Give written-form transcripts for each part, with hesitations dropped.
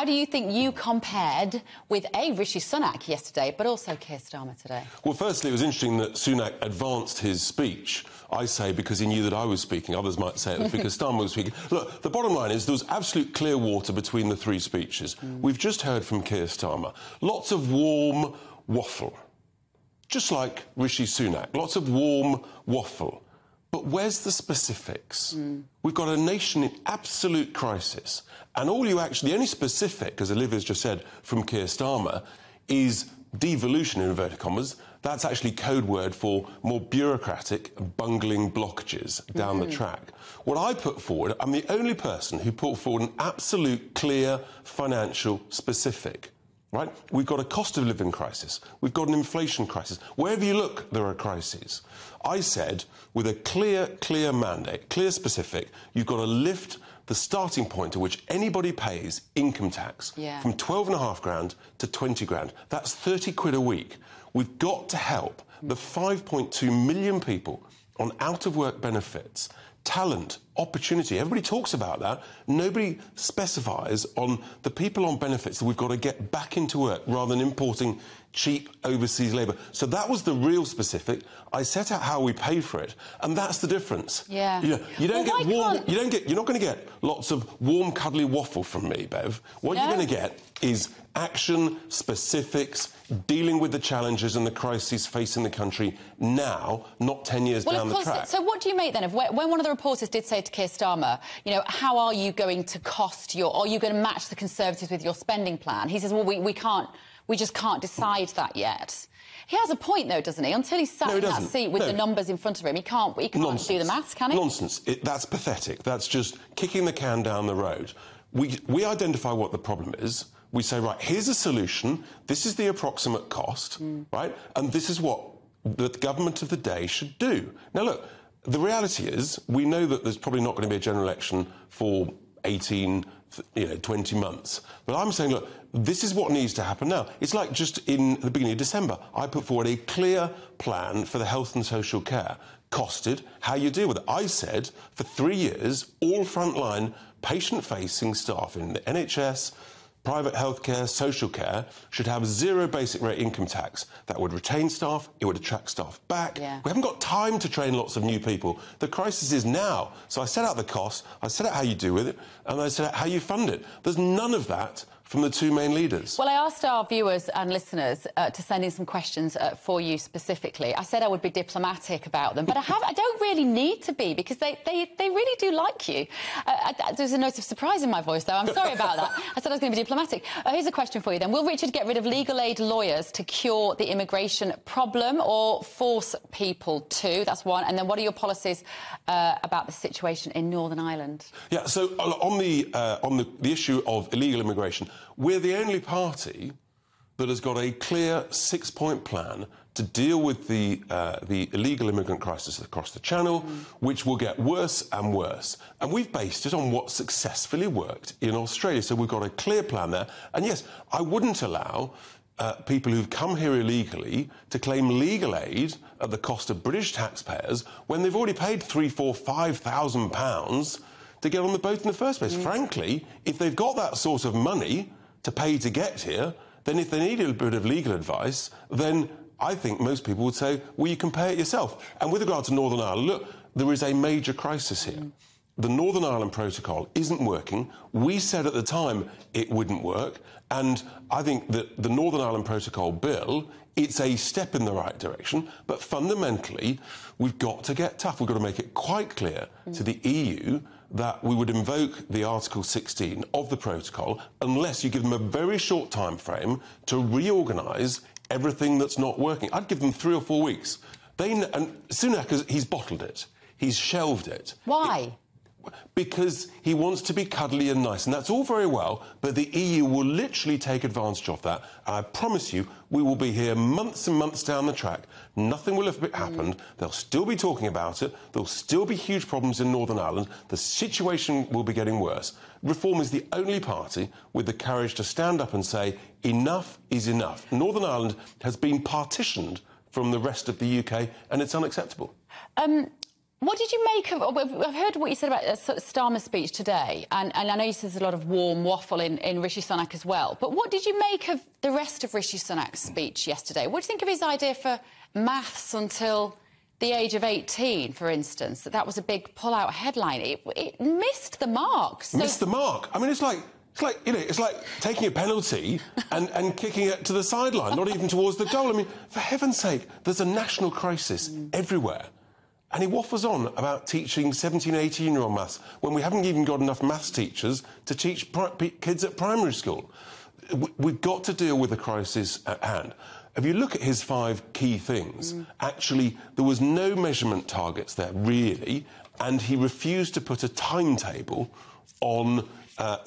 How do you think you compared with Rishi Sunak yesterday, but also Keir Starmer today? Well, firstly, it was interesting that Sunak advanced his speech. I say because he knew that I was speaking. Others might say it was because Starmer was speaking. Look, the bottom line is there was absolute clear water between the three speeches. We've just heard from Keir Starmer. Lots of warm waffle. Just like Rishi Sunak. Lots of warm waffle. But where's the specifics? We've got a nation in absolute crisis. And the only specific, as Olivia's just said, from Keir Starmer, is devolution, in inverted commas. That's actually code word for more bureaucratic, bungling blockages down the track. What I put forward, I'm the only person who put forward an absolute, clear, financial specific. Right? We've got a cost of living crisis. We've got an inflation crisis. Wherever you look, there are crises. I said, with a clear mandate, clear specific, you've got to lift the starting point at which anybody pays income tax from 12.5 grand to 20 grand. That's 30 quid a week. We've got to help the 5.2 million people on out-of-work benefits, talent, opportunity. Everybody talks about that. Nobody specifies on the people on benefits that we've got to get back into work rather than importing cheap overseas labour. So that was the real specific. I set out how we pay for it, and that's the difference. Yeah. You don't get warm. You're not going to get lots of warm, cuddly waffle from me, Bev. What you're going to get is action, specifics, dealing with the challenges and the crises facing the country now, not 10 years down the track. So what do you make then of when one of the reporters did say to Keir Starmer, you know, how are you going to are you going to match the Conservatives with your spending plan? He says, well, we just can't decide that yet. He has a point, though, doesn't he? Until he's sat in that seat with the numbers in front of him, he can't do the maths, can he? Nonsense. That's pathetic. That's just kicking the can down the road. We identify what the problem is. We say, right, here's a solution. This is the approximate cost, right? And this is what the government of the day should do. Now, look, the reality is we know that there's probably not going to be a general election for 18, 20 months. But I'm saying, look, this is what needs to happen now. It's like just in the beginning of December, I put forward a clear plan for the health and social care. Costed, how you deal with it. I said, for 3 years, all frontline patient-facing staff in the NHS, private healthcare, social care, should have zero basic rate income tax. That would retain staff, it would attract staff back. Yeah. We haven't got time to train lots of new people. The crisis is now. So I set out the costs, I set out how you deal with it, and I set out how you fund it. There's none of that from the two main leaders. Well, I asked our viewers and listeners to send in some questions for you specifically. I said I would be diplomatic about them, but I don't really need to be, because they really do like you. There's a note of surprise in my voice, though. I'm sorry about that. I said I was going to be diplomatic. Here's a question for you, then. Will Richard get rid of legal aid lawyers to cure the immigration problem, or force people to? That's one. And then what are your policies about the situation in Northern Ireland? Yeah, so on the issue of illegal immigration, we're the only party that has got a clear 6-point plan to deal with the illegal immigrant crisis across the Channel, which will get worse and worse. And we've based it on what successfully worked in Australia. So we've got a clear plan there. And yes, I wouldn't allow people who've come here illegally to claim legal aid at the cost of British taxpayers when they've already paid £3,000, £4,000, £5,000 to get on the boat in the first place. Frankly, if they've got that sort of money to pay to get here, then if they need a bit of legal advice, then I think most people would say, well, you can pay it yourself. And with regard to Northern Ireland, look, there is a major crisis here. The Northern Ireland Protocol isn't working. We said at the time it wouldn't work. And I think that the Northern Ireland Protocol bill, it's a step in the right direction. But fundamentally, we've got to get tough. We've got to make it quite clear to the EU that we would invoke the Article 16 of the protocol unless you give them a very short time frame to reorganise everything that's not working. I'd give them 3 or 4 weeks. And Sunak, he's bottled it. He's shelved it. Why? Because he wants to be cuddly and nice, and that's all very well, but the EU will literally take advantage of that. And I promise you, we will be here months and months down the track. Nothing will have happened. They'll still be talking about it. There'll still be huge problems in Northern Ireland. The situation will be getting worse. Reform is the only party with the courage to stand up and say, enough is enough. Northern Ireland has been partitioned from the rest of the UK, and it's unacceptable. What did you make of... I've heard what you said about Starmer's speech today, and I know you said there's a lot of warm waffle in Rishi Sunak as well, but what did you make of the rest of Rishi Sunak's speech yesterday? What do you think of his idea for maths until the age of 18, for instance? That was a big pull-out headline. It missed the mark. So... Missed the mark? I mean, it's like taking a penalty and kicking it to the sideline, not even towards the goal. I mean, for heaven's sake, there's a national crisis everywhere. And he waffles on about teaching 17, 18-year-old maths when we haven't even got enough maths teachers to teach kids at primary school. We've got to deal with the crisis at hand. If you look at his 5 key things, actually, there was no measurement targets there, really, and he refused to put a timetable on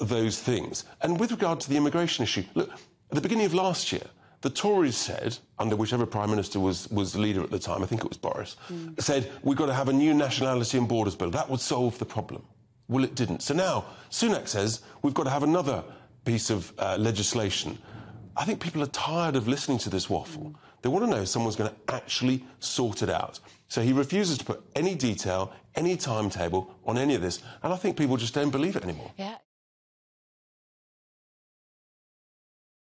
those things. And with regard to the immigration issue, look, at the beginning of last year, the Tories said, under whichever Prime Minister was the leader at the time, I think it was Boris, said, we've got to have a new nationality and borders bill. That would solve the problem. Well, it didn't. So now Sunak says we've got to have another piece of legislation. I think people are tired of listening to this waffle. They want to know if someone's going to actually sort it out. So he refuses to put any detail, any timetable on any of this, and I think people just don't believe it anymore. Yeah.